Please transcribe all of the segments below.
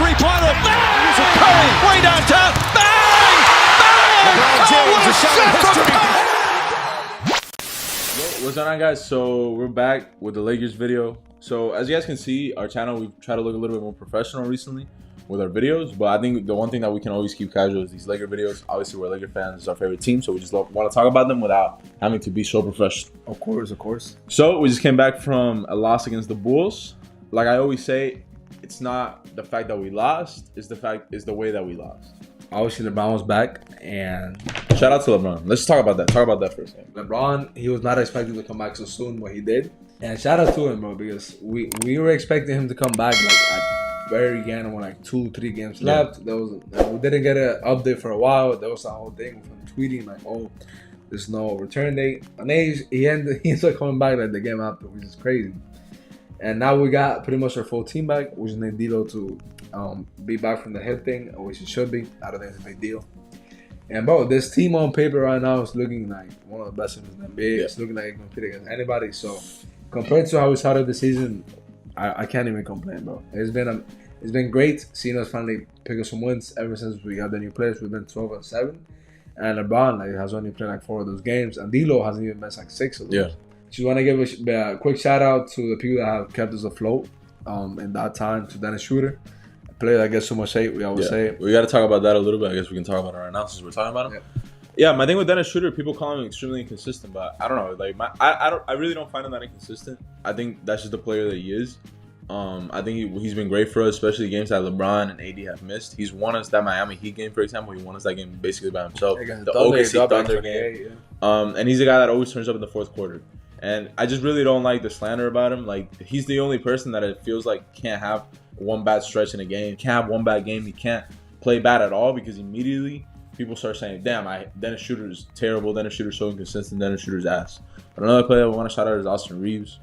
three-pointer. Bang! Curry, way downtown. Bang! Bang! Oh, what a shot from What's going on, guys? So we're back with the Lakers video. So as you guys can see, our channel, we've tried to look a little bit more professional recently with our videos, but I think the one thing that we can always keep casual is these Laker videos. Obviously, we're Laker fans. It's our favorite team, so we just want to talk about them without having to be so professional. Of course. So we just came back from a loss against the Bulls. Like I always say, it's not the fact that we lost, it's the way that we lost. Obviously, LeBron was back, and Shout out to LeBron. Let's talk about that. Talk about that for a second. LeBron, he was not expected to come back so soon, but he did. And shout out to him, bro, because we were expecting him to come back like at very beginning when like 2-3 games left. There was we didn't get an update for a while. There was that whole thing from tweeting like, oh, there's no return date, and then he ends up coming back like the game after, which is crazy. And now we got pretty much our full team back, which is need D'Lo to be back from the hip thing, which it should be. I don't think it's a big deal. And bro, this team on paper right now is looking like one of the best teams in the NBA. It's looking like it can compete against anybody. So compared to how we started the season, I can't even complain, bro. It's been great seeing us finally pick up some wins ever since we got the new players. We've been 12-7, and LeBron has only played like 4 of those games, and D'Lo hasn't even missed like 6 of those. Yeah. Just want to give a quick shout out to the people that have kept us afloat in that time. To Dennis Schroeder, a player that gets so much hate. We always say it. We got to talk about that a little bit. I guess we can talk about it right now since we're talking about him. Yeah, my thing with Dennis Schroeder, people call him extremely inconsistent, but I don't know. Like I really don't find him that inconsistent. I think that's just the player that he is. I think he's been great for us, especially games that LeBron and AD have missed. He's won us that Miami Heat game, for example. He won us that game basically by himself. The OKC Thunder game. And he's a guy that always turns up in the fourth quarter. And I just really don't like the slander about him. Like, he's the only person that it feels like can't have one bad stretch in a game. Can't have one bad game. He can't play bad at all because immediately people start saying, damn, Dennis Schroeder's terrible. Dennis Schroeder's so inconsistent. Dennis Schroeder's ass. But another player I want to shout out is Austin Reeves.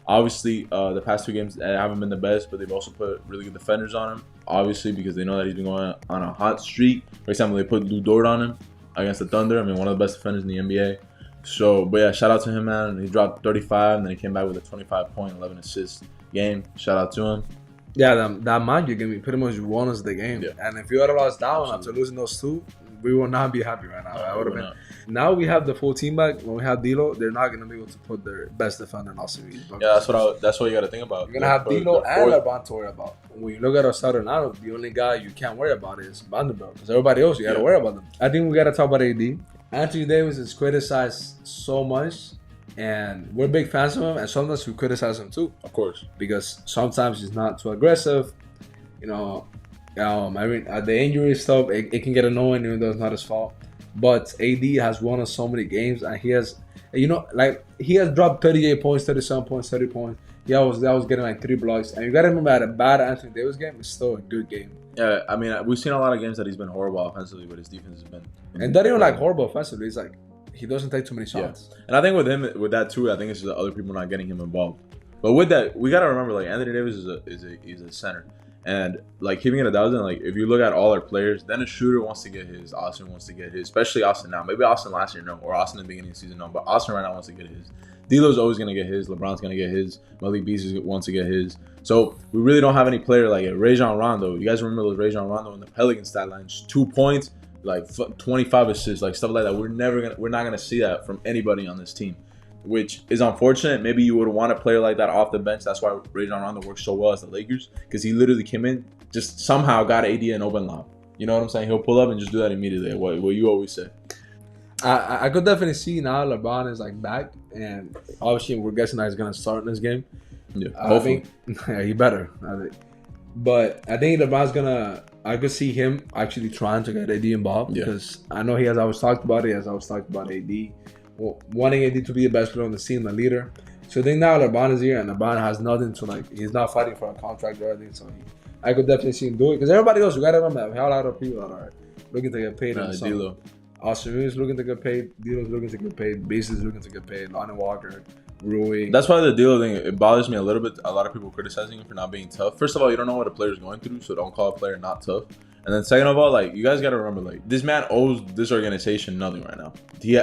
Obviously, the past 2 games haven't been the best, but they've also put really good defenders on him. Obviously, because they know that he's been going on a hot streak. For example, they put Lou Dort on him against the Thunder. I mean, one of the best defenders in the NBA. So, but yeah, shout out to him, man. He dropped 35, and then he came back with a 25-point, 11-assist game. Shout out to him. Yeah, that mind you gave me pretty much won us the game. Yeah. And if you had lost that one after losing those 2, we would not be happy right now. I would have been. Now we have the full team back. When we have D'Lo, they're not going to be able to put their best defender in Austin Reeves. Yeah, that's what you got to think about. You're going to have D'Lo and LeBron to worry about. When you look at our starting lineup, the only guy you can't worry about is Vanderbilt. Because everybody else, you got to worry about them. I think we got to talk about AD. Anthony Davis is criticized so much, and we're big fans of him, and sometimes we criticize him too. Of course. Because sometimes he's not too aggressive. You know, I mean, the injury stuff, it can get annoying even though it's not his fault. But AD has won us so many games, and he has, he has dropped 38 points, 37 points, 30 points. That was getting like 3 blocks. And you got to remember that a bad Anthony Davis game is still a good game. Yeah, I mean, we've seen a lot of games that he's been horrible offensively, but his defense has been. And not even like horrible offensively. It's like he doesn't take too many shots. Yeah. And I think with that too, I think it's just other people not getting him involved. But with that, we gotta remember like Anthony Davis is a center, and like keeping it 1,000. Like if you look at all our players, Dennis Schroeder wants to get his, Austin wants to get his, especially Austin now. Maybe Austin last year no, or Austin in the beginning of the season no, but Austin right now wants to get his. D'Lo's always gonna get his. LeBron's gonna get his. Malik Beasley wants to get his. So we really don't have any player like Rajon Rondo. You guys remember those Rajon Rondo in the Pelicans stat line? 2 points, like 25 assists, like stuff like that. We're not gonna see that from anybody on this team, which is unfortunate. Maybe you would want a player like that off the bench. That's why Rajon Rondo works so well as the Lakers, because he literally came in, just somehow got AD an open lob. You know what I'm saying? He'll pull up and just do that immediately. What you always say. I could definitely see now LeBron is like back, and obviously we're guessing that he's gonna start in this game. Yeah, hopefully. Yeah, he better. But I think LeBron's gonna. I could see him actually trying to get AD involved, because I know he has always talked about it. He has always talked about AD, wanting AD to be the best player on the team, the leader. So I think now LeBron is here, and LeBron has nothing to like. He's not fighting for a contract or anything. So I could definitely see him do it, because everybody else, you gotta remember, we have a lot of people that are looking to get paid. D'Lo. Austin Reeves looking to get paid. D'Lo's looking to get paid. Beasley's looking to get paid. Lonnie Walker, Rui. That's why the D'Lo thing, it bothers me a little bit. A lot of people criticizing him for not being tough. First of all, you don't know what a player's going through, so don't call a player not tough. And then second of all, like, you guys got to remember, like, this man owes this organization nothing right now.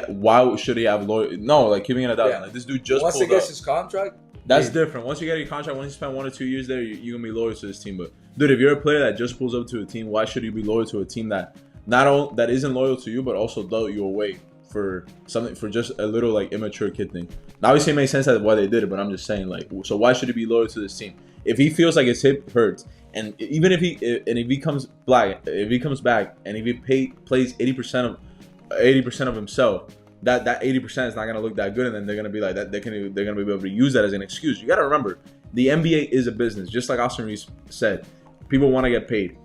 Why should he have loyalty? No, like, keeping it a doubt. Like, this dude just once he gets his contract, That's different. Once you get your contract, once you spend 1 or 2 years there, you're gonna be loyal to this team. But dude, if you're a player that just pulls up to a team, why should you be loyal to a team that that isn't loyal to you, but also dealt you away for something, for just a little like immature kid thing? Now, obviously, it makes sense that why they did it, but I'm just saying, like, so why should he be loyal to this team? If he feels like his hip hurts, and even if he comes back, and if he plays 80% of himself, that 80% is not gonna look that good, and then they're gonna be like that. They're gonna be able to use that as an excuse. You gotta remember, the NBA is a business, just like Austin Reeves said. People want to get paid.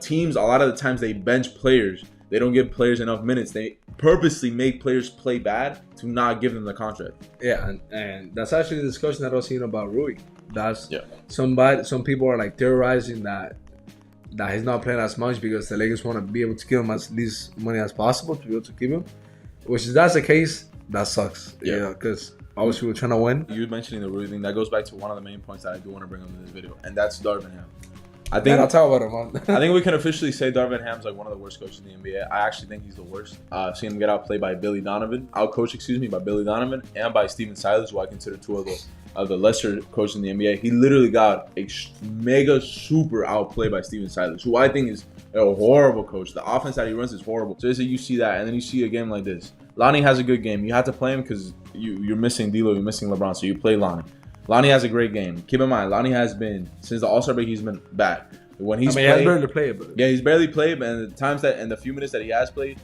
Teams, a lot of the times, they bench players. They don't give players enough minutes. They purposely make players play bad to not give them the contract. Yeah, and that's actually the discussion that I was seeing about Rui. That's some people are like theorizing that he's not playing as much because the Lakers want to be able to give him as least money as possible to be able to keep him. Which, if that's the case, that sucks. Yeah, because obviously we're trying to win. You mentioning the Rui thing, that goes back to one of the main points that I do want to bring up in this video, and that's Darvin Ham. I think I'll talk about him. I think we can officially say Darvin Ham's like one of the worst coaches in the NBA. I actually think he's the worst. I've seen him get outplayed by Billy Donovan, by Billy Donovan, and by Steven Silas, who I consider two of the lesser coaches in the NBA. He literally got a mega super outplayed by Steven Silas, who I think is a horrible coach. The offense that he runs is horrible. So you see that, and then you see a game like this. Lonnie has a good game. You have to play him because you're missing D'Lo, you're missing LeBron, so you play Lonnie. Lonnie has a great game. Keep in mind, Lonnie has been, since the All-Star break, he's been bad. When he's he has barely played, but he's barely played, and the few minutes that he has played,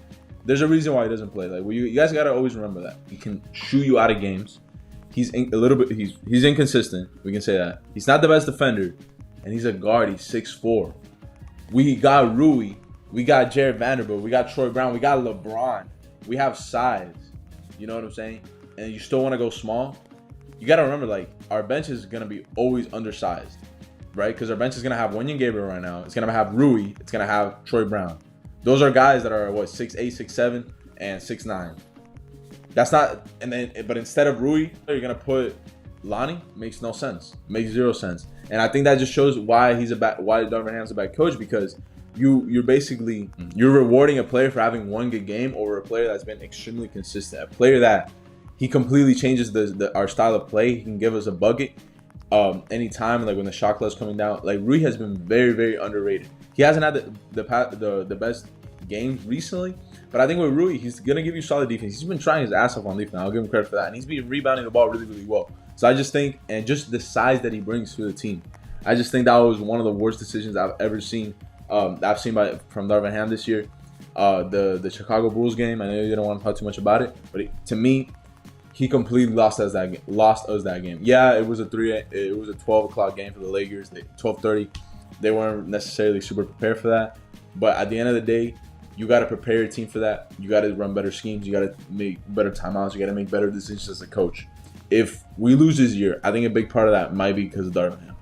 there's a reason why he doesn't play. Like, you guys gotta always remember that he can shoot you out of games. He's inconsistent. We can say that he's not the best defender, and he's a guard. He's 6'4". We got Rui, we got Jared Vanderbilt, we got Troy Brown, we got LeBron. We have size. You know what I'm saying? And you still want to go small. You got to remember, like, our bench is going to be always undersized, right? Because our bench is going to have Wenyen Gabriel right now. It's going to have Rui. It's going to have Troy Brown. Those are guys that are, 6'8", 6'7", and 6'9". That's not, but instead of Rui, you're going to put Lonnie. Makes no sense. Makes zero sense. And I think that just shows why Darvin Ham's a bad coach, because you're rewarding a player for having one good game over a player that's been extremely consistent. A player that he completely changes our style of play. He can give us a bucket anytime, like when the shot clock's coming down. Like, Rui has been very, very underrated. He hasn't had the best games recently, but I think with Rui, he's gonna give you solid defense. He's been trying his ass off on defense. I'll give him credit for that, and he's been rebounding the ball really, really well. So I just think, and just the size that he brings to the team, I just think that was one of the worst decisions I've ever seen. From Darvin Ham this year. The Chicago Bulls game, I know you don't want to talk too much about it, but to me, he completely lost us that game. Yeah, it was a 12 o'clock game for the Lakers. 12:30. They weren't necessarily super prepared for that, but at the end of the day, you got to prepare your team for that. You got to run better schemes. You got to make better timeouts. You got to make better decisions as a coach. If we lose this year, I think a big part of that might be because of Darvin Ham.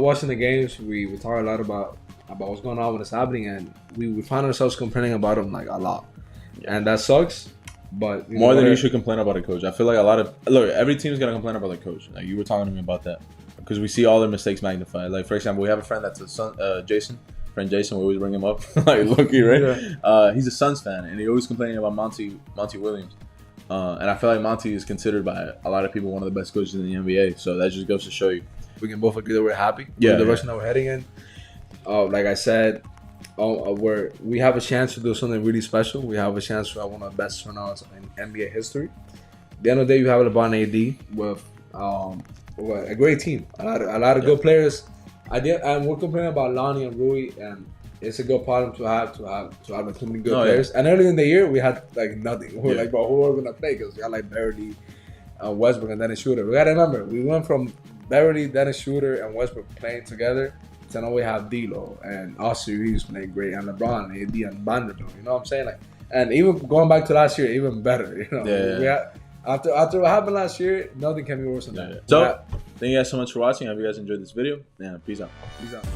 Watching the games, we talk a lot about what's going on when it's happening, and we find ourselves complaining about him like a lot, and that sucks. But more than you should complain about a coach. I feel like every team's gonna complain about the coach. Like, you were talking to me about that, because we see all their mistakes magnified. Like, for example, we have a friend that's a Sun, Jason. We always bring him up, like Loki, right? Yeah. He's a Suns fan, and he always complaining about Monty Williams. And I feel like Monty is considered by a lot of people one of the best coaches in the NBA. So that just goes to show you. We can both agree that we're happy with the direction that we're heading in. Like I said, we have a chance to do something really special. We have a chance to have one of the best turnouts in NBA history. At the end of the day, you have LeBron AD with a great team, a lot of good players. And we're complaining about Lonnie and Rui, and it's a good problem to have like too many good players. Yeah. And early in the year, we had like nothing. We were like, bro, who are we gonna play? Because we had like Beverly, Westbrook, and Dennis Schroeder. We gotta remember, we went from Beverly, Dennis Schroeder, and Westbrook playing together. So now we have D'Lo and Austin Reeves playing great, and LeBron, AD, and Vanderbilt. You know what I'm saying? Like, and even going back to last year, even better. You know, after what happened last year, nothing can be worse than that. So, thank you guys so much for watching. I hope you guys enjoyed this video. Yeah, peace out. Peace out.